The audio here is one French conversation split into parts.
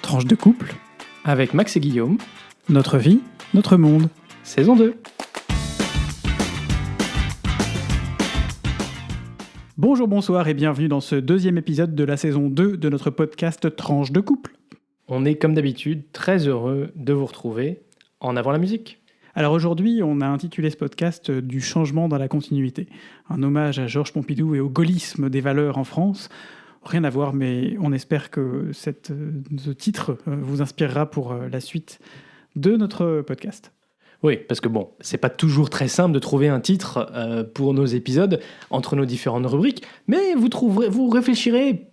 Tranche de couple, avec Max et Guillaume, notre vie, notre monde. saison 2. Bonjour, bonsoir et bienvenue dans ce deuxième épisode de la saison 2 de notre podcast Tranche de couple. On est comme d'habitude très heureux de vous retrouver en avant la musique. Alors aujourd'hui, on a intitulé ce podcast du changement dans la continuité. Un hommage à Georges Pompidou et au gaullisme des valeurs en France. Rien à voir, mais on espère que ce titre vous inspirera pour la suite de notre podcast. Oui, parce que bon, c'est pas toujours très simple de trouver un titre pour nos épisodes entre nos différentes rubriques, mais vous réfléchirez.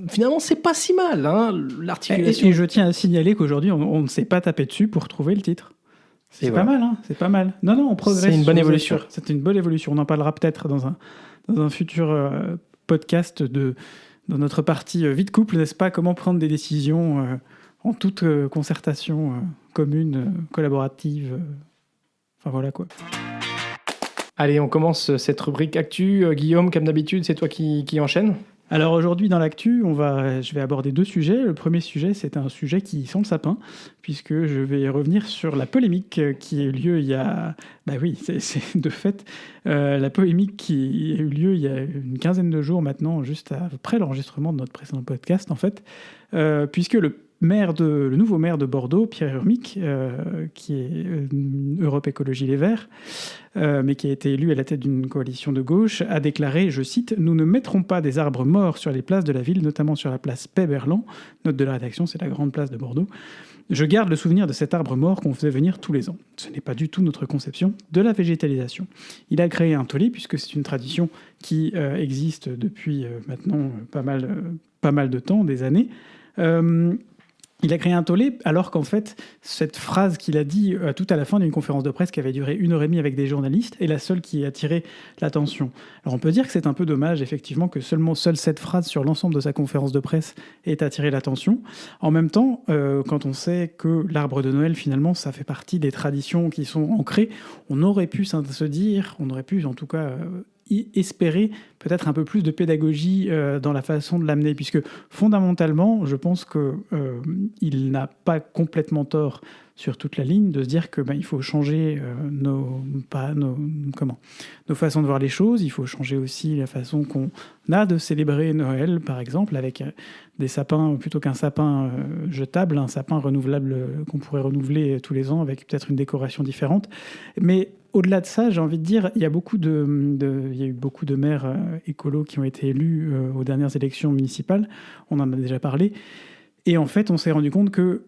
Finalement, c'est pas si mal, hein, l'articulation. Et je tiens à signaler qu'aujourd'hui, on ne s'est pas tapé dessus pour trouver le titre. C'est pas mal, hein, c'est pas mal. Non, on progresse. C'est une bonne évolution. C'est une bonne évolution. On en parlera peut-être dans un futur podcast dans notre partie vie de couple, n'est-ce pas? Comment prendre des décisions en toute concertation commune, collaborative. Enfin voilà quoi. Allez, on commence cette rubrique Actu. Guillaume, comme d'habitude, c'est toi qui enchaîne. Alors aujourd'hui dans l'actu, je vais aborder deux sujets. Le premier sujet, c'est un sujet qui sent le sapin, puisque je vais revenir sur la polémique qui a eu lieu il y a... Bah oui, c'est de fait la polémique qui a eu lieu il y a une quinzaine de jours maintenant, juste après l'enregistrement de notre précédent podcast en fait, puisque le nouveau maire de Bordeaux, Pierre Urmic, qui est Europe Écologie Les Verts, mais qui a été élu à la tête d'une coalition de gauche, a déclaré, je cite, « Nous ne mettrons pas des arbres morts sur les places de la ville, notamment sur la place Paix-Berland. » Note de la rédaction, c'est la grande place de Bordeaux. « Je garde le souvenir de cet arbre mort qu'on faisait venir tous les ans. Ce n'est pas du tout notre conception de la végétalisation. » Il a créé un tollé, puisque c'est une tradition qui existe depuis maintenant pas mal de temps, des années. Il a créé un tollé alors qu'en fait, cette phrase qu'il a dit tout à la fin d'une conférence de presse qui avait duré 1h30 avec des journalistes est la seule qui a attiré l'attention. Alors on peut dire que c'est un peu dommage effectivement que seule cette phrase sur l'ensemble de sa conférence de presse ait attiré l'attention. En même temps, quand on sait que l'arbre de Noël finalement ça fait partie des traditions qui sont ancrées, on aurait pu se dire, on aurait pu en tout cas espérer peut-être un peu plus de pédagogie dans la façon de l'amener, puisque fondamentalement, je pense qu'il n'a pas complètement tort sur toute la ligne de se dire que il faut changer nos façons de voir les choses. Il faut changer aussi la façon qu'on a de célébrer Noël, par exemple, avec des sapins, plutôt qu'un sapin jetable, un sapin renouvelable qu'on pourrait renouveler tous les ans avec peut-être une décoration différente. Mais au-delà de ça, j'ai envie de dire, il y a eu beaucoup de maires écolos qui ont été élus aux dernières élections municipales. On en a déjà parlé. Et en fait, on s'est rendu compte que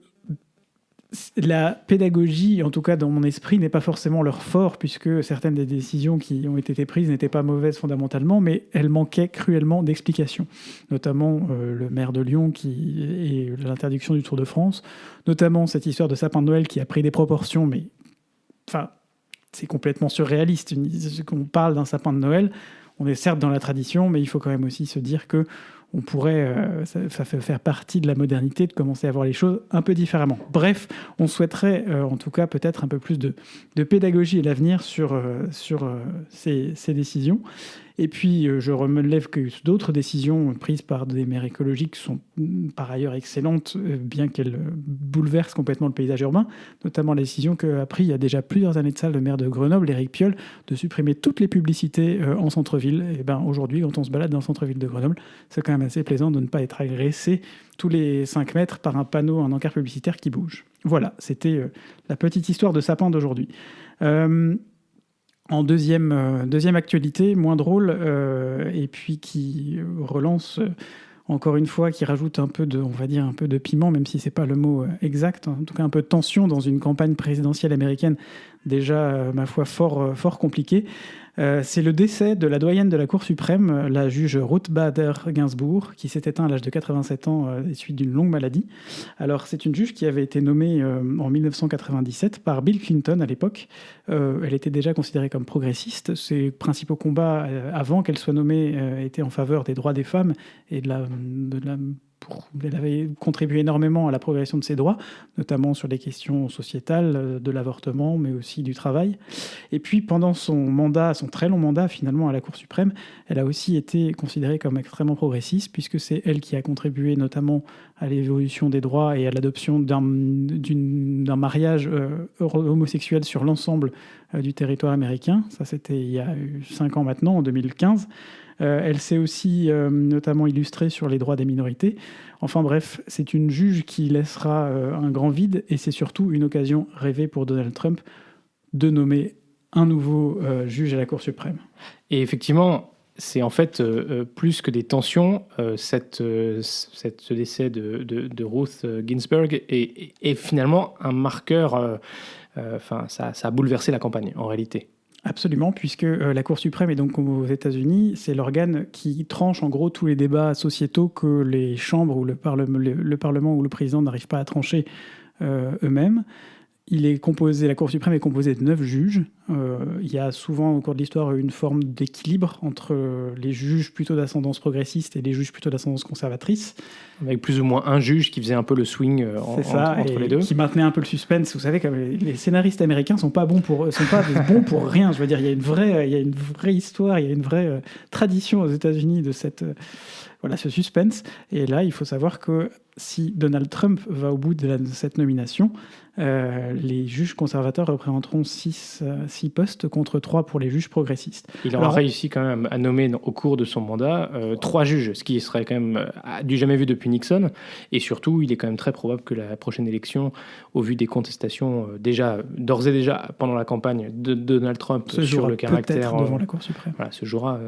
la pédagogie, en tout cas dans mon esprit, n'est pas forcément leur fort, puisque certaines des décisions qui ont été prises n'étaient pas mauvaises fondamentalement, mais elles manquaient cruellement d'explications. Notamment le maire de Lyon et l'interdiction du Tour de France, notamment cette histoire de sapin de Noël qui a pris des proportions, mais enfin, c'est complètement surréaliste. Quand on parle d'un sapin de Noël, on est certes dans la tradition, mais il faut quand même aussi se dire que on pourrait, ça fait faire partie de la modernité de commencer à voir les choses un peu différemment. Bref, on souhaiterait en tout cas peut-être un peu plus de pédagogie à l'avenir sur ces décisions. Et puis, je relève que d'autres décisions prises par des maires écologiques sont par ailleurs excellentes, bien qu'elles bouleversent complètement le paysage urbain, notamment la décision qu'a pris il y a déjà plusieurs années de ça le maire de Grenoble, Éric Piolle, de supprimer toutes les publicités en centre-ville. Et aujourd'hui, quand on se balade dans le centre-ville de Grenoble, c'est quand même assez plaisant de ne pas être agressé tous les 5 mètres par un encart publicitaire qui bouge. Voilà, c'était la petite histoire de sapin d'aujourd'hui. En deuxième actualité, moins drôle, et puis qui relance encore une fois, qui rajoute un peu de piment, même si c'est pas le mot exact, en tout cas un peu de tension dans une campagne présidentielle américaine déjà, ma foi, fort compliquée. C'est le décès de la doyenne de la Cour suprême, la juge Ruth Bader Ginsburg, qui s'est éteinte à l'âge de 87 ans à la suite d'une longue maladie. Alors, c'est une juge qui avait été nommée en 1997 par Bill Clinton à l'époque. Elle était déjà considérée comme progressiste. Ses principaux combats, avant qu'elle soit nommée, étaient en faveur des droits des femmes et elle avait contribué énormément à la progression de ses droits, notamment sur des questions sociétales, de l'avortement, mais aussi du travail. Et puis, pendant son très long mandat, finalement, à la Cour suprême, elle a aussi été considérée comme extrêmement progressiste, puisque c'est elle qui a contribué notamment à l'évolution des droits et à l'adoption d'un mariage homosexuel sur l'ensemble du territoire américain. Ça, c'était il y a 5 ans maintenant, en 2015. Elle s'est aussi notamment illustrée sur les droits des minorités. Enfin bref, c'est une juge qui laissera un grand vide, et c'est surtout une occasion rêvée pour Donald Trump de nommer un nouveau juge à la Cour suprême. Et effectivement, c'est en fait plus que des tensions, ce décès de Ruth Ginsburg est finalement un marqueur. Ça a bouleversé la campagne en réalité. Absolument, puisque la Cour suprême est donc aux États-Unis, c'est l'organe qui tranche en gros tous les débats sociétaux que les chambres ou le Parlement ou le président n'arrivent pas à trancher eux-mêmes. La Cour suprême est composée de 9 juges. Il y a souvent au cours de l'histoire une forme d'équilibre entre les juges plutôt d'ascendance progressiste et les juges plutôt d'ascendance conservatrice. Avec plus ou moins un juge qui faisait un peu le swing entre les deux. Qui maintenait un peu le suspense. Vous savez, comme les scénaristes américains sont pas bons pour rien. Je veux dire, il y a une vraie histoire, il y a une vraie tradition aux États-Unis de ce suspense. Et là, il faut savoir que si Donald Trump va au bout de cette nomination, les juges conservateurs représenteront 6 postes contre 3 pour les juges progressistes. Il aura réussi quand même à nommer au cours de son mandat 3 juges, ce qui serait quand même du jamais vu depuis Nixon. Et surtout, il est quand même très probable que la prochaine élection, au vu des contestations d'ores et déjà pendant la campagne de Donald Trump sur le caractère... devant la Cour suprême. Voilà, se jouera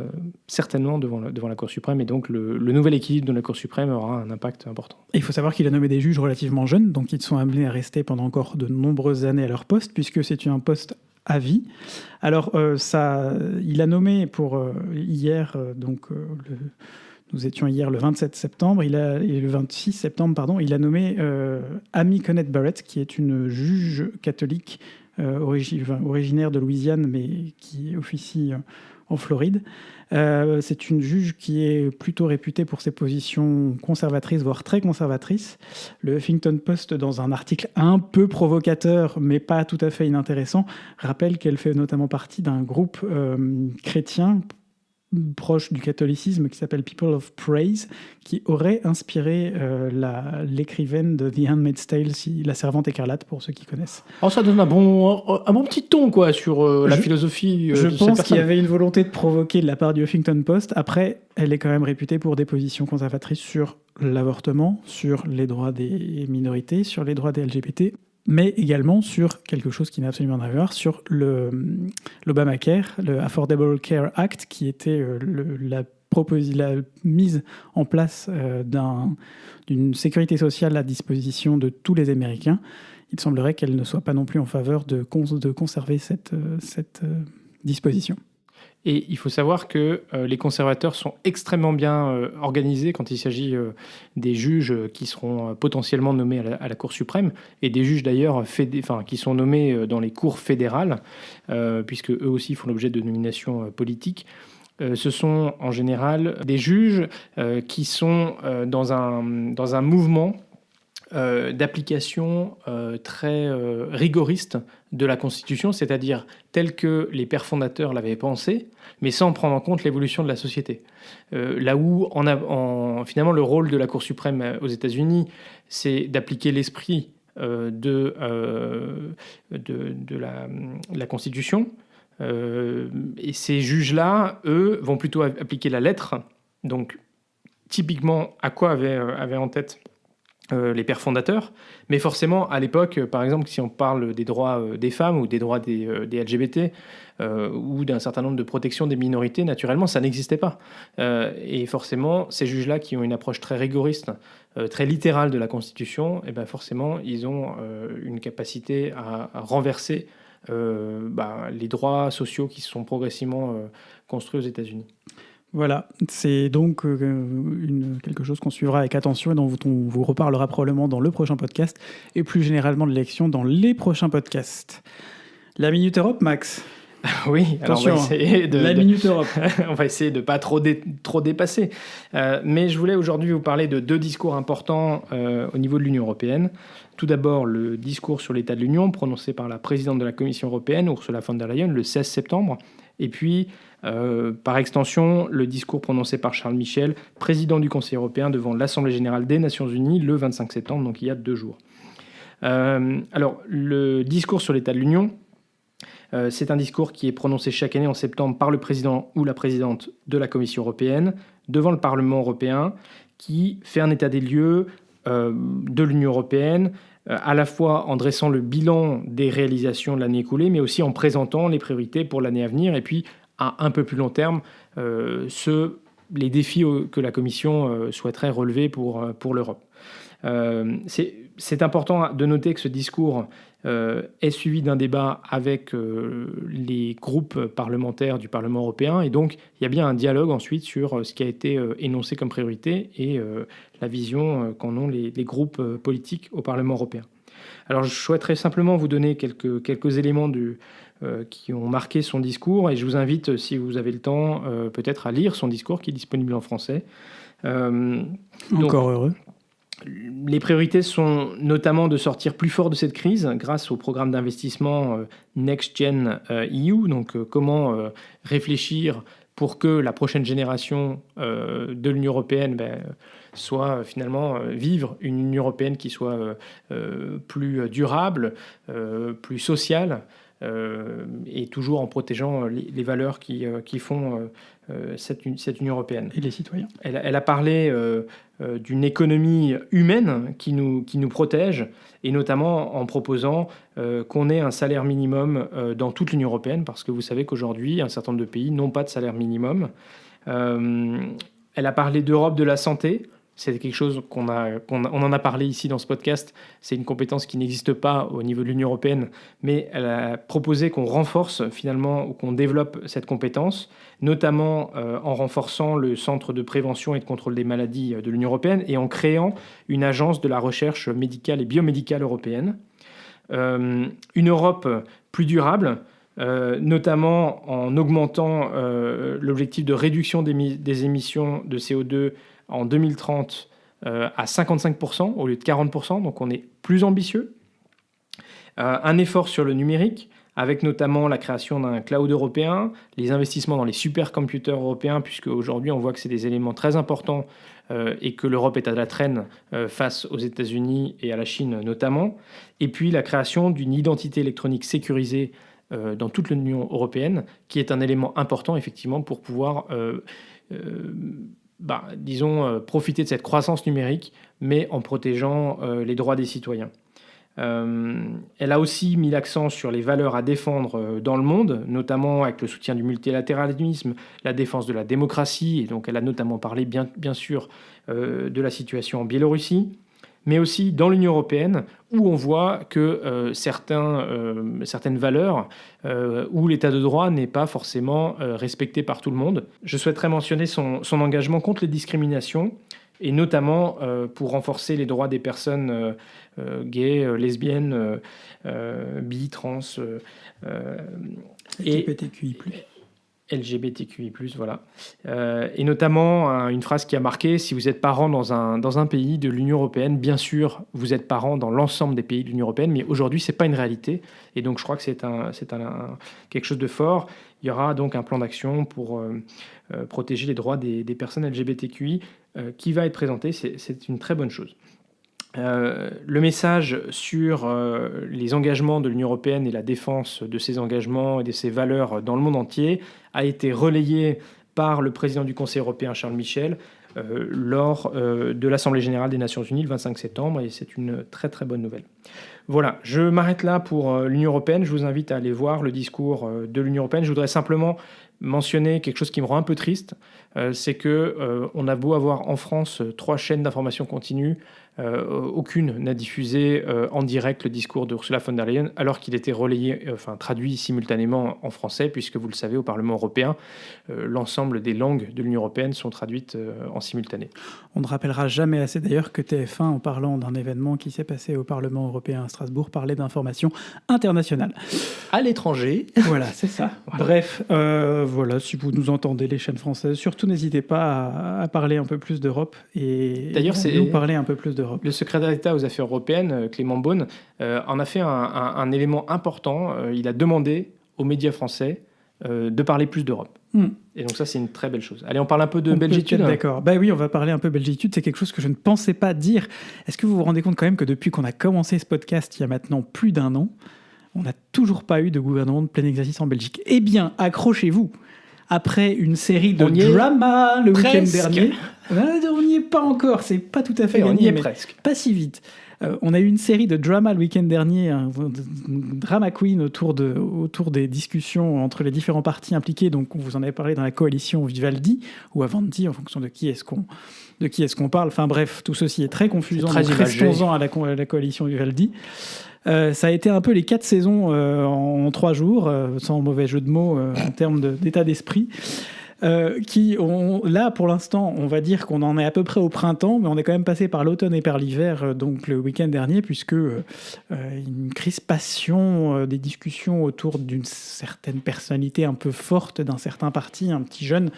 certainement devant la Cour suprême. Et donc, le nouvel équilibre de la Cour suprême aura un impact important. Et il faut savoir qu'il a nommé des juges relativement jeunes, donc ils sont amenés à rester pendant encore de nombreuses années à leur poste, puisque c'est un poste à vie. Alors, il a nommé pour hier, nous étions hier le 27 septembre, et le 26 septembre, pardon, il a nommé Amy Coney Barrett, qui est une juge catholique originaire de Louisiane, mais qui officie en Floride. C'est une juge qui est plutôt réputée pour ses positions conservatrices, voire très conservatrices. Le Huffington Post, dans un article un peu provocateur, mais pas tout à fait inintéressant, rappelle qu'elle fait notamment partie d'un groupe chrétien proche du catholicisme qui s'appelle People of Praise, qui aurait inspiré l'écrivaine de The Handmaid's Tale, La Servante écarlate, pour ceux qui connaissent. Alors ça donne un bon petit ton quoi, sur la philosophie je de cette pense personne. qu'il y avait une volonté de provoquer de la part du Huffington Post. Après, elle est quand même réputée pour des positions conservatrices sur l'avortement, sur les droits des minorités, sur les droits des LGBT, mais également sur quelque chose qui n'a absolument rien à voir, sur l'Obamacare, le Affordable Care Act, qui était la mise en place d'une sécurité sociale à disposition de tous les Américains. Il semblerait qu'elle ne soit pas non plus en faveur de conserver cette disposition. Et il faut savoir que les conservateurs sont extrêmement bien organisés quand il s'agit des juges qui seront potentiellement nommés à la Cour suprême, et des juges d'ailleurs qui sont nommés dans les cours fédérales, puisque eux aussi font l'objet de nominations politiques. Ce sont en général des juges qui sont dans un mouvement d'application très rigoriste de la Constitution, c'est-à-dire tel que les pères fondateurs l'avaient pensé, mais sans prendre en compte l'évolution de la société. Là où, finalement, le rôle de la Cour suprême aux États-Unis, c'est d'appliquer l'esprit de la Constitution. Et ces juges-là, eux, vont plutôt appliquer la lettre. Donc, typiquement, à quoi avaient en tête les pères fondateurs, mais forcément à l'époque, par exemple, si on parle des droits des femmes ou des droits des LGBT ou d'un certain nombre de protections des minorités, naturellement, ça n'existait pas. Et forcément, ces juges-là qui ont une approche très rigoriste, très littérale de la Constitution, et ben forcément, ils ont une capacité à renverser les droits sociaux qui se sont progressivement construits aux États-Unis. Voilà, c'est donc quelque chose qu'on suivra avec attention et dont on vous reparlera probablement dans le prochain podcast et plus généralement de l'élection dans les prochains podcasts. La Minute Europe, Max. Oui, alors Attention, on va essayer la Minute Europe. on va essayer de ne pas trop dépasser. Mais je voulais aujourd'hui vous parler de 2 discours importants au niveau de l'Union européenne. Tout d'abord, le discours sur l'état de l'Union prononcé par la présidente de la Commission européenne, Ursula von der Leyen, le 16 septembre. Et puis, par extension, le discours prononcé par Charles Michel, président du Conseil européen, devant l'Assemblée générale des Nations unies le 25 septembre, donc il y a 2 jours. Alors, le discours sur l'état de l'Union, c'est un discours qui est prononcé chaque année en septembre par le président ou la présidente de la Commission européenne devant le Parlement européen, qui fait un état des lieux de l'Union européenne, à la fois en dressant le bilan des réalisations de l'année écoulée, mais aussi en présentant les priorités pour l'année à venir, et puis à un peu plus long terme, les défis que la Commission souhaiterait relever pour l'Europe. C'est important de noter que ce discours est suivi d'un débat avec les groupes parlementaires du Parlement européen, et donc il y a bien un dialogue ensuite sur ce qui a été énoncé comme priorité et la vision qu'en ont les groupes politiques au Parlement européen. Alors je souhaiterais simplement vous donner quelques éléments qui ont marqué son discours, et je vous invite, si vous avez le temps, peut-être à lire son discours qui est disponible en français. Encore heureux. Les priorités sont notamment de sortir plus fort de cette crise grâce au programme d'investissement Next Gen EU, donc comment réfléchir pour que la prochaine génération de l'Union européenne soit finalement vivre une Union européenne qui soit plus durable, plus sociale, et toujours en protégeant les valeurs qui font cette Union européenne. Et les citoyens. Elle a parlé d'une économie humaine qui nous protège, et notamment en proposant qu'on ait un salaire minimum dans toute l'Union européenne, parce que vous savez qu'aujourd'hui, un certain nombre de pays n'ont pas de salaire minimum. Elle a parlé d'Europe de la santé. C'est quelque chose on en a parlé ici dans ce podcast. C'est une compétence qui n'existe pas au niveau de l'Union européenne, mais elle a proposé qu'on renforce finalement ou qu'on développe cette compétence, notamment en renforçant le centre de prévention et de contrôle des maladies de l'Union européenne et en créant une agence de la recherche médicale et biomédicale européenne. Une Europe plus durable, notamment en augmentant l'objectif de réduction des émissions de CO2 en 2030 à 55% au lieu de 40%, donc on est plus ambitieux. Un effort sur le numérique, avec notamment la création d'un cloud européen, les investissements dans les supercomputers européens, puisque aujourd'hui on voit que c'est des éléments très importants et que l'Europe est à la traîne face aux États-Unis et à la Chine notamment. Et puis la création d'une identité électronique sécurisée dans toute l'Union européenne, qui est un élément important effectivement pour pouvoir profiter de cette croissance numérique, mais en protégeant les droits des citoyens. Elle a aussi mis l'accent sur les valeurs à défendre dans le monde, notamment avec le soutien du multilatéralisme, la défense de la démocratie, et donc elle a notamment parlé bien sûr de la situation en Biélorussie, mais aussi dans l'Union européenne, où on voit que certaines valeurs, où l'état de droit n'est pas forcément respecté par tout le monde. Je souhaiterais mentionner son engagement contre les discriminations, et notamment pour renforcer les droits des personnes gays, lesbiennes, bi, trans, LGBTQI+. LGBTQI+, voilà. Et notamment, une phrase qui a marqué: si vous êtes parent dans un pays de l'Union européenne, bien sûr, vous êtes parent dans l'ensemble des pays de l'Union européenne, mais aujourd'hui, ce n'est pas une réalité. Et donc, je crois que c'est quelque chose de fort. Il y aura donc un plan d'action pour protéger les droits des personnes LGBTQI qui va être présenté. C'est une très bonne chose. Le message sur les engagements de l'Union européenne et la défense de ces engagements et de ces valeurs dans le monde entier a été relayé par le président du Conseil européen, Charles Michel, lors de l'Assemblée générale des Nations unies le 25 septembre, et c'est une très très bonne nouvelle. Voilà, je m'arrête là pour l'Union européenne. Je vous invite à aller voir le discours de l'Union européenne. Je voudrais simplement mentionner quelque chose qui me rend un peu triste. c'est que on a beau avoir en France 3 chaînes d'information continue, aucune n'a diffusé en direct le discours d'Ursula von der Leyen, alors qu'il était relayé, traduit simultanément en français, puisque vous le savez, au Parlement européen, l'ensemble des langues de l'Union européenne sont traduites en simultané. On ne rappellera jamais assez d'ailleurs que TF1, en parlant d'un événement qui s'est passé au Parlement européen à Strasbourg, parlait d'informations internationales. À l'étranger. Voilà, c'est ça. Voilà. Bref, voilà, si vous nous entendez, les chaînes françaises, surtout n'hésitez pas à parler un peu plus d'Europe et d'ailleurs, nous parler un peu plus d'Europe. Le secrétaire d'État aux Affaires européennes, Clément Beaune, en a fait un élément important. Il a demandé aux médias français de parler plus d'Europe. Et donc ça, c'est une très belle chose. Allez, on parle un peu de Belgitude. D'accord. Bah oui, on va parler un peu Belgitude. C'est quelque chose que je ne pensais pas dire. Est-ce que vous vous rendez compte quand même que depuis qu'on a commencé ce podcast, il y a maintenant plus d'1 an, on n'a toujours pas eu de gouvernement de plein exercice en Belgique? Eh bien, accrochez-vous. Après une série de drama le week-end dernier... on n'y est pas encore, c'est pas tout à fait gagné, on y est mais presque. Pas si vite. On a eu une série de drama le week-end dernier, un drama queen autour des discussions entre les différents partis impliqués. Donc, on vous en avait parlé dans la coalition Vivaldi ou Avanti, en fonction de qui est-ce qu'on parle. Enfin bref, tout ceci est très confusant. Très restons-en à la coalition Vivaldi. Ça a été un peu les 4 saisons en 3 jours, sans mauvais jeu de mots en termes d'état d'esprit. Là, pour l'instant, on va dire qu'on en est à peu près au printemps, mais on est quand même passé par l'automne et par l'hiver, donc le week-end dernier, puisque une crispation des discussions autour d'une certaine personnalité un peu forte d'un certain parti, un petit jeune,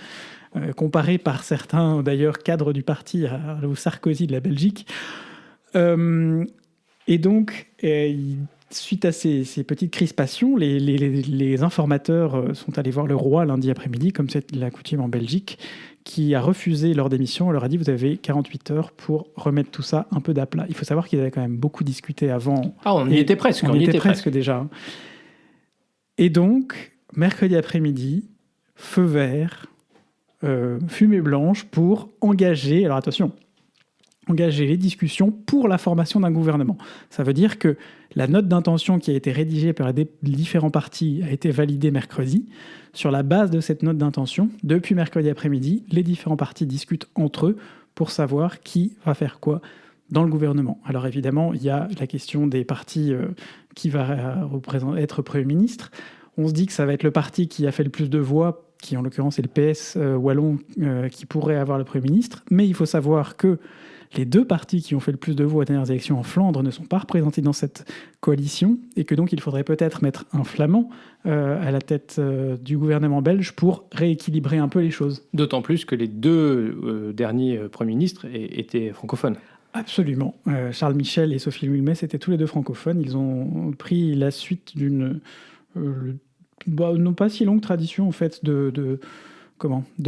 comparé par certains, d'ailleurs, cadres du parti au Sarkozy de la Belgique. Et donc, suite à ces petites crispations, les informateurs sont allés voir le roi lundi après-midi, comme c'est la coutume en Belgique, qui a refusé leur démission. On leur a dit, vous avez 48 heures pour remettre tout ça un peu d'aplat. Il faut savoir qu'ils avaient quand même beaucoup discuté avant. Ah, on y était presque. On y était presque déjà. Et donc, mercredi après-midi, feu vert, fumée blanche pour engager... Alors attention, engager les discussions pour la formation d'un gouvernement. Ça veut dire que la note d'intention qui a été rédigée par les différents partis a été validée mercredi. Sur la base de cette note d'intention, depuis mercredi après-midi, les différents partis discutent entre eux pour savoir qui va faire quoi dans le gouvernement. Alors évidemment, il y a la question des partis qui va être Premier ministre. On se dit que ça va être le parti qui a fait le plus de voix, qui en l'occurrence est le PS wallon, qui pourrait avoir le Premier ministre. Mais il faut savoir que les 2 partis qui ont fait le plus de voix aux dernières élections en Flandre ne sont pas représentés dans cette coalition et que donc il faudrait peut-être mettre un flamand à la tête du gouvernement belge pour rééquilibrer un peu les choses. D'autant plus que les 2 derniers premiers ministres étaient francophones. Absolument. Charles Michel et Sophie Wilmès étaient tous les 2 francophones. Ils ont pris la suite d'une non pas si longue tradition en fait de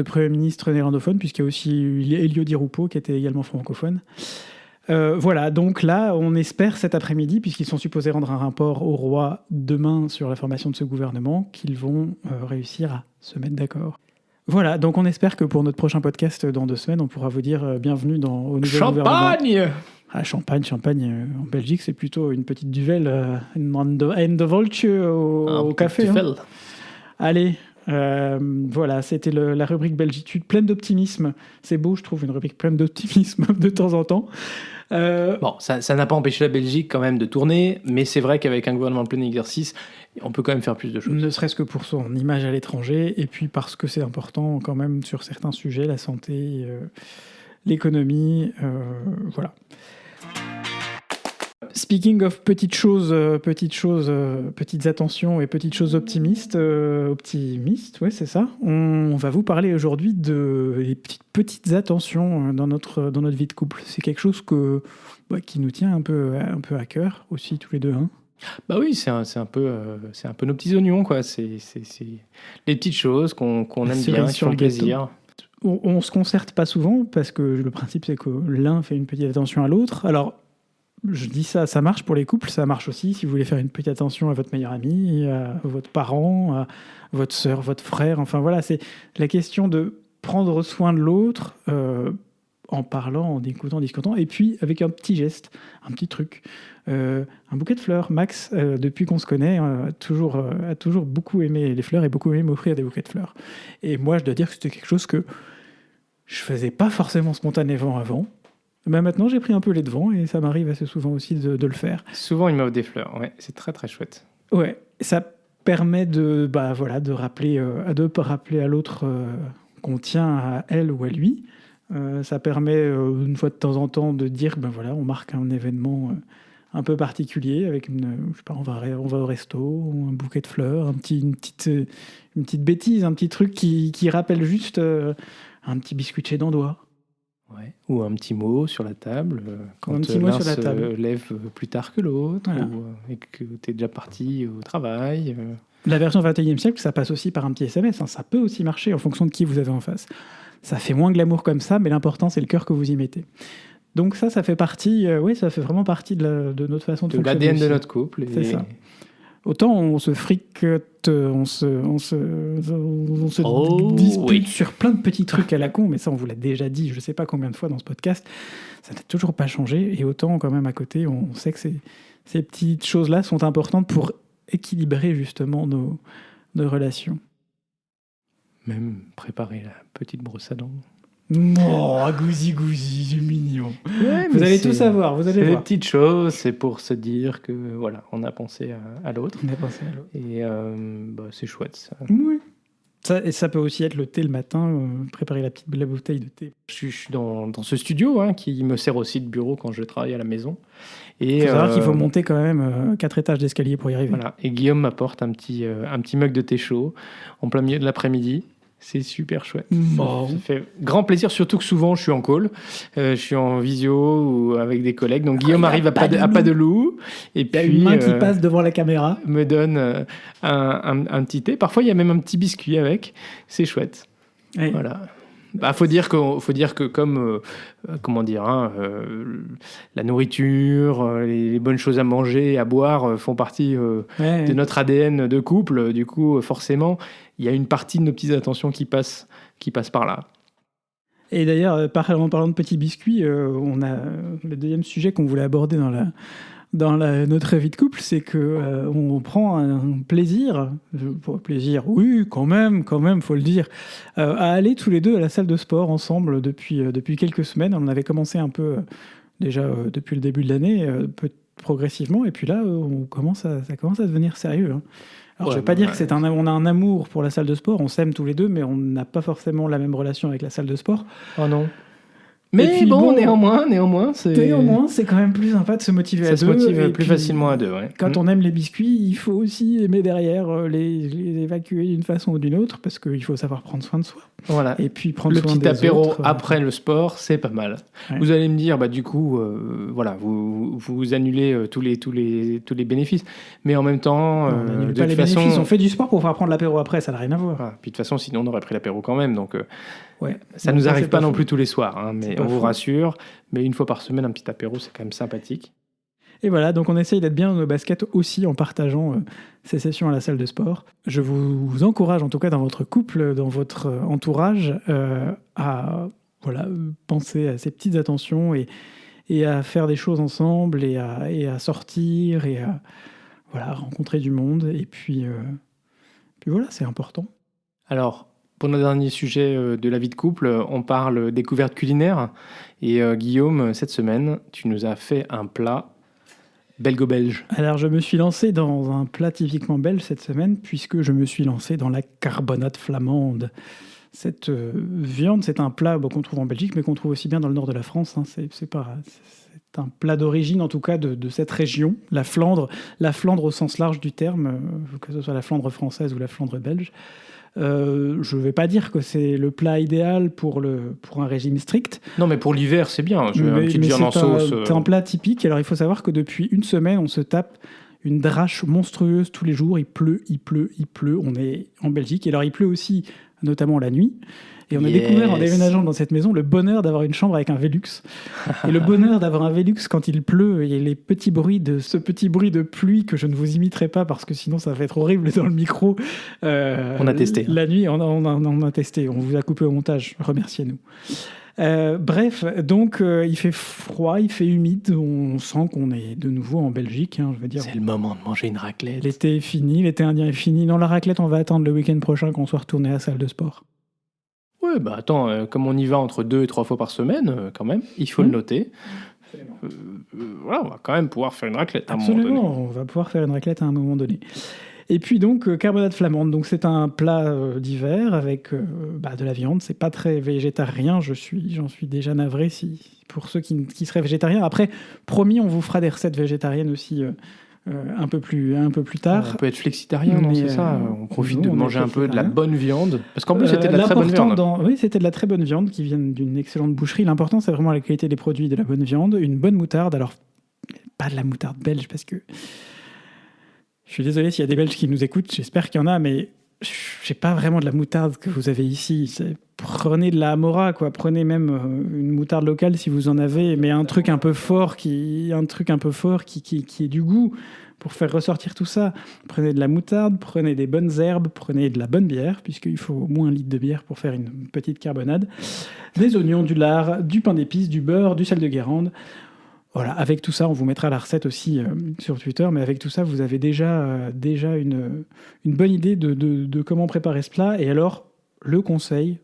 Premier ministre néerlandophone, puisqu'il y a aussi Elio Di Rupo qui était également francophone. Voilà, donc là, on espère cet après-midi, puisqu'ils sont supposés rendre un rapport au roi demain sur la formation de ce gouvernement, qu'ils vont réussir à se mettre d'accord. Voilà, donc on espère que pour notre prochain podcast dans 2 semaines, on pourra vous dire bienvenue au nouveau gouvernement. Champagne en Belgique, c'est plutôt une petite duvel and the vulture au café. Hein. Allez, voilà, c'était la rubrique Belgitude, pleine d'optimisme. C'est beau, je trouve, une rubrique pleine d'optimisme de temps en temps. Bon, ça n'a pas empêché la Belgique quand même de tourner, mais c'est vrai qu'avec un gouvernement en plein exercice, on peut quand même faire plus de choses. Ne serait-ce que pour son image à l'étranger, et puis parce que c'est important quand même sur certains sujets, la santé, l'économie, voilà. Speaking of petites attentions et petites choses optimistes, ouais, c'est ça. On va vous parler aujourd'hui des petites attentions dans notre vie de couple. C'est quelque chose qui nous tient un peu à cœur aussi tous les 2. Hein. Bah oui, c'est un peu nos petits oignons, quoi. C'est les petites choses qu'on aime bien, qui font plaisir. On se concerte pas souvent parce que le principe c'est que l'un fait une petite attention à l'autre. Alors je dis ça marche pour les couples, ça marche aussi si vous voulez faire une petite attention à votre meilleur ami, à votre parent, à votre sœur, votre frère. Enfin voilà, c'est la question de prendre soin de l'autre en parlant, en écoutant, en discutant, et puis avec un petit geste, un petit truc. Un bouquet de fleurs. Max, depuis qu'on se connaît, a toujours beaucoup aimé les fleurs et beaucoup aimé m'offrir des bouquets de fleurs. Et moi, je dois dire que c'était quelque chose que Je faisais pas forcément spontanément avant. Mais maintenant, j'ai pris un peu les devants et ça m'arrive assez souvent aussi de le faire. Souvent, il m'offre des fleurs. Ouais, c'est très très chouette. Ouais, ça permet de rappeler à l'autre qu'on tient à elle ou à lui. Ça permet une fois de temps en temps de dire on marque un événement un peu particulier avec je sais pas, on va au resto, un bouquet de fleurs, une petite bêtise, un petit truc qui rappelle juste un petit biscuit de chez Dandois. Ouais. Ou un petit mot sur la table quand mot l'un sur la se table. lève plus tard que l'autre, Voilà. et que tu es déjà parti au travail. La version 21e siècle, ça passe aussi par un petit SMS. Ça peut aussi marcher en fonction de qui vous avez en face. Ça fait moins glamour comme ça, mais l'important, c'est le cœur que vous y mettez. Donc ça fait partie, ça fait vraiment partie de notre façon de fonctionner. l'ADN aussi. de notre couple. C'est ça. Autant on se fricote, on se dispute sur plein de petits trucs à la con, mais ça on vous l'a déjà dit, je sais pas combien de fois dans ce podcast, ça n'a toujours pas changé. Et autant quand même à côté, on sait que ces petites choses-là sont importantes pour équilibrer justement nos relations. Même préparer la petite brosse à dents. Oh, gousi, c'est mignon. Ouais, vous allez tout savoir, vous allez voir. C'est des petites choses, c'est pour se dire que voilà, on a pensé à l'autre. On a pensé à l'autre. Et c'est chouette ça. Oui. Ça peut aussi être le thé le matin, préparer la bouteille de thé. Je suis dans ce studio qui me sert aussi de bureau quand je travaille à la maison. Il faut savoir qu'il faut monter quand même 4 étages d'escalier pour y arriver. Voilà. Et Guillaume m'apporte un petit mug de thé chaud en plein milieu de l'après-midi. C'est super chouette. Bon. Ça fait grand plaisir, surtout que souvent je suis en call, je suis en visio ou avec des collègues. Donc Guillaume arrive à pas de loup. Et puis, une main qui passe devant la caméra. Me donne un petit thé. Parfois il y a même un petit biscuit avec. C'est chouette. Oui. Voilà. Faut dire que comme la nourriture, les bonnes choses à manger et à boire font partie de notre ADN de couple. Du coup, forcément, il y a une partie de nos petites attentions qui passe par là. Et d'ailleurs, en parlant de petits biscuits, on a le deuxième sujet qu'on voulait aborder dans notre vie de couple, c'est que on prend un plaisir, oui, quand même, faut le dire, à aller tous les deux à la salle de sport ensemble depuis quelques semaines. On avait commencé un peu déjà depuis le début de l'année, progressivement, et puis là, ça commence à devenir sérieux. Hein. Alors, je ne vais pas dire que on a un amour pour la salle de sport, on s'aime tous les deux, mais on n'a pas forcément la même relation avec la salle de sport. Oh non. Mais puis, néanmoins, c'est quand même plus sympa de se motiver à deux. Ça se motive plus facilement à deux, ouais. Quand on aime les biscuits, il faut aussi aimer derrière les évacuer d'une façon ou d'une autre, parce qu'il faut savoir prendre soin de soi. Voilà. Et puis prendre le soin petit des apéro autres, après le sport, c'est pas mal. Ouais. Vous allez me dire, du coup, vous annulez tous les bénéfices, mais en même temps, on n'annule pas les bénéfices. On fait du sport pour pouvoir prendre l'apéro après, ça n'a rien à voir. Voilà. Puis de toute façon, sinon on aurait pris l'apéro quand même, donc. Ça donc nous arrive pas non plus tous les soirs, mais on vous faux. rassure. Mais une fois par semaine, un petit apéro, c'est quand même sympathique. Et voilà, donc on essaye d'être bien dans nos baskets aussi en partageant ces sessions à la salle de sport. Je vous encourage, en tout cas dans votre couple, dans votre entourage, à penser à ces petites attentions et à faire des choses ensemble et à sortir et à rencontrer du monde. Et puis voilà, c'est important. Alors, pour notre dernier sujet de la vie de couple, on parle découverte culinaire. Et Guillaume, cette semaine, tu nous as fait un plat belgo-belge. Alors, je me suis lancé dans un plat typiquement belge cette semaine, puisque je me suis lancé dans la carbonate flamande. Cette viande, c'est un plat qu'on trouve en Belgique, mais qu'on trouve aussi bien dans le nord de la France. Hein. C'est un plat d'origine, en tout cas, de cette région, la Flandre au sens large du terme, que ce soit la Flandre française ou la Flandre belge. Je ne vais pas dire que c'est le plat idéal pour un régime strict. Non, mais pour l'hiver, c'est bien. Une petite viande en sauce. C'est un plat typique. Alors, il faut savoir que depuis une semaine, on se tape une drache monstrueuse tous les jours. Il pleut. On est en Belgique. Et alors, il pleut aussi, notamment la nuit. Et on a découvert en déménageant dans cette maison le bonheur d'avoir une chambre avec un Velux. Et le bonheur d'avoir un Velux quand il pleut et ce petit bruit de pluie que je ne vous imiterai pas parce que sinon ça va être horrible dans le micro. On a testé. La nuit, on a testé. On vous a coupé au montage. Remerciez-nous. Bref, donc il fait froid, il fait humide. On sent qu'on est de nouveau en Belgique. Hein, je veux dire. C'est le moment de manger une raclette. L'été est fini, l'été indien est fini. Non, la raclette, on va attendre le week-end prochain qu'on soit retourné à la salle de sport. Oui, bah attends, comme on y va entre 2 et 3 fois par semaine, quand même, il faut le noter. Voilà, on va quand même pouvoir faire une raclette à un moment donné. Absolument, on va pouvoir faire une raclette à un moment donné. Et puis donc, carbonade flamande. Donc c'est un plat d'hiver avec de la viande. C'est pas très végétarien. J'en suis déjà navré pour ceux qui seraient végétariens. Après, promis, on vous fera des recettes végétariennes aussi un peu plus tard. On peut être flexitarien, non, c'est ça. On profite de manger un peu de la bonne viande. Parce qu'en plus, c'était de la très bonne viande. Oui, c'était de la très bonne viande qui vient d'une excellente boucherie. L'important, c'est vraiment la qualité des produits, de la bonne viande, une bonne moutarde. Alors, pas de la moutarde belge, parce que je suis désolé s'il y a des Belges qui nous écoutent. J'espère qu'il y en a, mais j'ai pas vraiment de la moutarde que vous avez ici. Prenez de la Amora, quoi. Prenez même une moutarde locale si vous en avez, mais un truc un peu fort qui ait du goût pour faire ressortir tout ça. Prenez de la moutarde, prenez des bonnes herbes, prenez de la bonne bière, puisqu'il faut au moins 1 litre de bière pour faire une petite carbonade, des oignons, du lard, du pain d'épices, du beurre, du sel de Guérande. Voilà, avec tout ça, on vous mettra la recette aussi sur Twitter, mais avec tout ça, vous avez déjà une bonne idée de comment préparer ce plat. Et alors, le conseil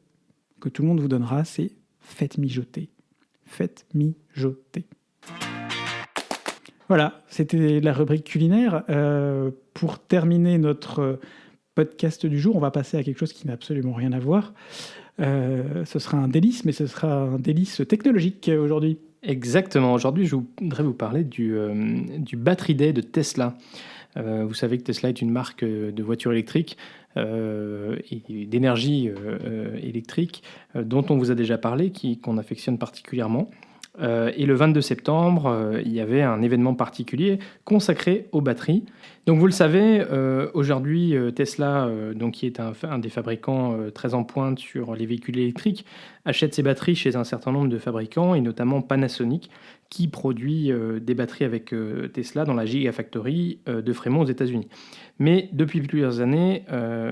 que tout le monde vous donnera, c'est faites mijoter. Faites mijoter. Voilà, c'était la rubrique culinaire. Pour terminer notre podcast du jour, on va passer à quelque chose qui n'a absolument rien à voir. Ce sera un délice, mais ce sera un délice technologique aujourd'hui. Exactement. Aujourd'hui, je voudrais vous parler du Battery Day de Tesla. Vous savez que Tesla est une marque de voitures électriques et d'énergie électrique dont on vous a déjà parlé, qu'on affectionne particulièrement. Et le 22 septembre, il y avait un événement particulier consacré aux batteries. Donc vous le savez, aujourd'hui, Tesla, qui est un des fabricants très en pointe sur les véhicules électriques, achète ses batteries chez un certain nombre de fabricants, et notamment Panasonic, qui produit des batteries avec Tesla dans la Gigafactory de Fremont aux États-Unis. Mais depuis plusieurs années,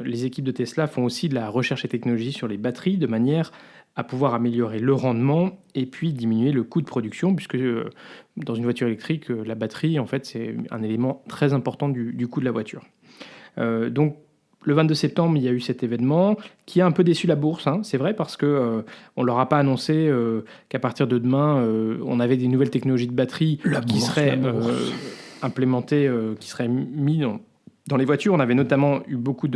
les équipes de Tesla font aussi de la recherche et technologie sur les batteries de manière à pouvoir améliorer le rendement et puis diminuer le coût de production, puisque dans une voiture électrique, la batterie, en fait, c'est un élément très important du coût de la voiture. Donc, le 22 septembre, il y a eu cet événement qui a un peu déçu la bourse, c'est vrai, parce qu'on ne leur a pas annoncé qu'à partir de demain, on avait des nouvelles technologies de batterie qui seraient implémentées, qui seraient mises dans les voitures. On avait notamment eu beaucoup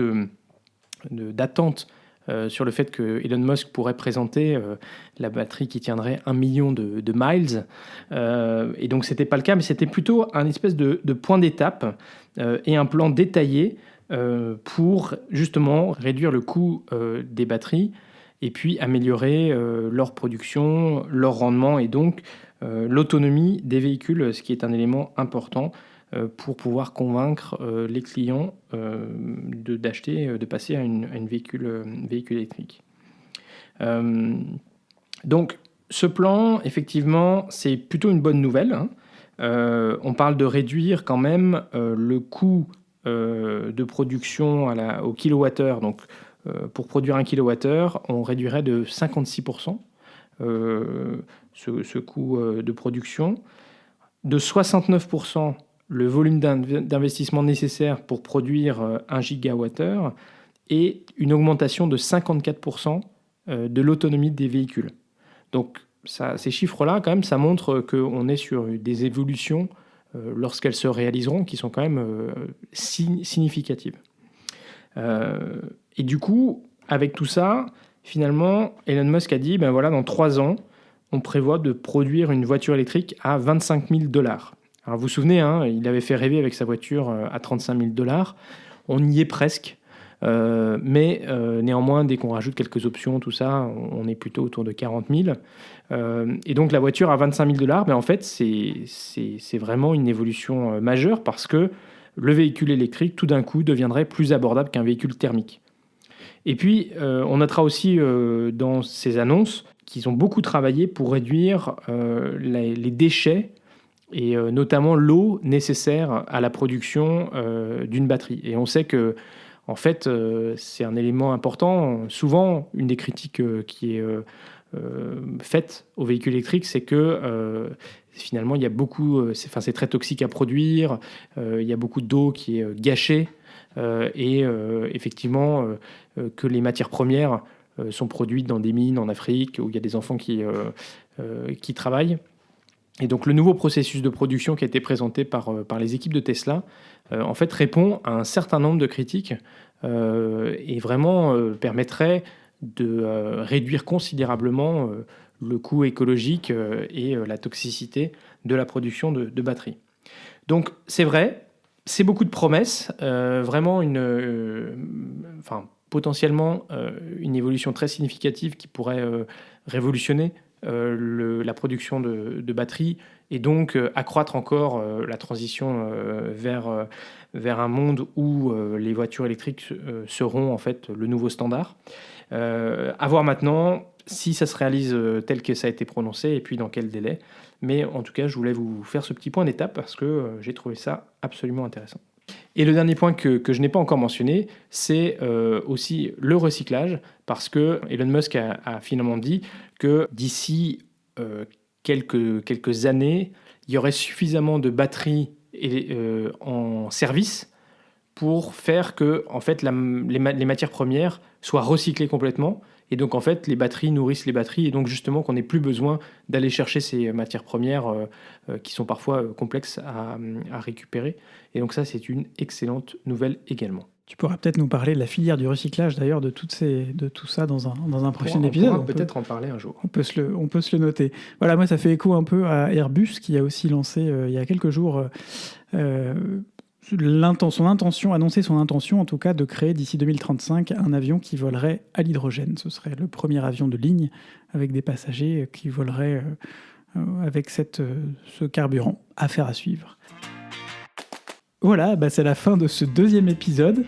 d'attentes sur le fait que Elon Musk pourrait présenter la batterie qui tiendrait 1 million de miles. Et donc, ce n'était pas le cas, mais c'était plutôt un espèce de point d'étape et un plan détaillé pour justement réduire le coût des batteries et puis améliorer leur production, leur rendement et donc l'autonomie des véhicules, ce qui est un élément important pour pouvoir convaincre les clients de passer à un véhicule électrique. Donc, ce plan, effectivement, c'est plutôt une bonne nouvelle. On parle de réduire quand même le coût de production au kilowattheure. Donc, pour produire 1 kilowattheure, on réduirait de 56% ce coût de production, de 69% le volume d'investissement nécessaire pour produire 1 gigawattheure et une augmentation de 54% de l'autonomie des véhicules. Donc, ces chiffres-là, quand même, ça montre qu'on est sur des évolutions, lorsqu'elles se réaliseront, qui sont quand même significatives. Et du coup, avec tout ça, finalement, Elon Musk a dit, dans 3 ans, on prévoit de produire une voiture électrique à $25 000. Alors vous vous souvenez, il avait fait rêver avec sa voiture à $35 000. On y est presque. Mais néanmoins, dès qu'on rajoute quelques options, tout ça, on est plutôt autour de 40 000. Et donc la voiture à $25 000, en fait, c'est vraiment une évolution majeure parce que le véhicule électrique, tout d'un coup, deviendrait plus abordable qu'un véhicule thermique. Et puis, on notera aussi dans ces annonces qu'ils ont beaucoup travaillé pour réduire les déchets et notamment l'eau nécessaire à la production d'une batterie. Et on sait que, en fait, c'est un élément important. Souvent, une des critiques qui est faite aux véhicules électriques, c'est que finalement, il y a beaucoup, c'est très toxique à produire, il y a beaucoup d'eau qui est gâchée, et effectivement, que les matières premières sont produites dans des mines en Afrique où il y a des enfants qui travaillent. Et donc le nouveau processus de production qui a été présenté par les équipes de Tesla, en fait, répond à un certain nombre de critiques et vraiment permettrait de réduire considérablement le coût écologique et la toxicité de la production de batteries. Donc c'est vrai, c'est beaucoup de promesses, vraiment potentiellement une évolution très significative qui pourrait révolutionner la production de batteries et donc accroître encore la transition vers un monde où les voitures électriques seront en fait le nouveau standard. À voir maintenant si ça se réalise tel que ça a été prononcé et puis dans quel délai. Mais en tout cas, je voulais vous faire ce petit point d'étape parce que j'ai trouvé ça absolument intéressant. Et le dernier point que je n'ai pas encore mentionné, c'est aussi le recyclage, parce que Elon Musk a finalement dit que d'ici quelques années, il y aurait suffisamment de batteries en service pour faire que en fait, les matières premières soient recyclées complètement. Et donc, en fait, les batteries nourrissent les batteries. Et donc, justement, qu'on n'ait plus besoin d'aller chercher ces matières premières qui sont parfois complexes à récupérer. Et donc, ça, c'est une excellente nouvelle également. Tu pourras peut-être nous parler de la filière du recyclage, d'ailleurs, de tout ça dans un prochain épisode. On pourra peut-être en parler un jour. On peut se le noter. Voilà, moi, ça fait écho un peu à Airbus, qui a aussi lancé, il y a quelques jours... annoncé son intention en tout cas de créer d'ici 2035 un avion qui volerait à l'hydrogène. Ce serait le premier avion de ligne avec des passagers qui voleraient avec ce carburant. Affaire à suivre. Voilà, c'est la fin de ce 2e épisode.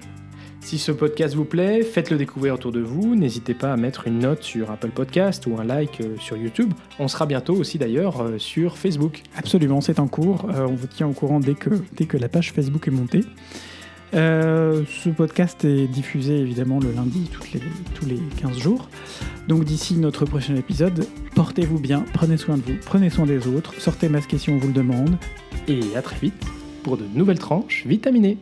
Si ce podcast vous plaît, faites-le découvrir autour de vous. N'hésitez pas à mettre une note sur Apple Podcast ou un like sur YouTube. On sera bientôt aussi d'ailleurs sur Facebook. Absolument, c'est en cours. On vous tient au courant dès que la page Facebook est montée. Ce podcast est diffusé évidemment le lundi tous les 15 jours. Donc d'ici notre prochain épisode, portez-vous bien, prenez soin de vous, prenez soin des autres, sortez masqués si on vous le demande. Et à très vite pour de nouvelles tranches vitaminées.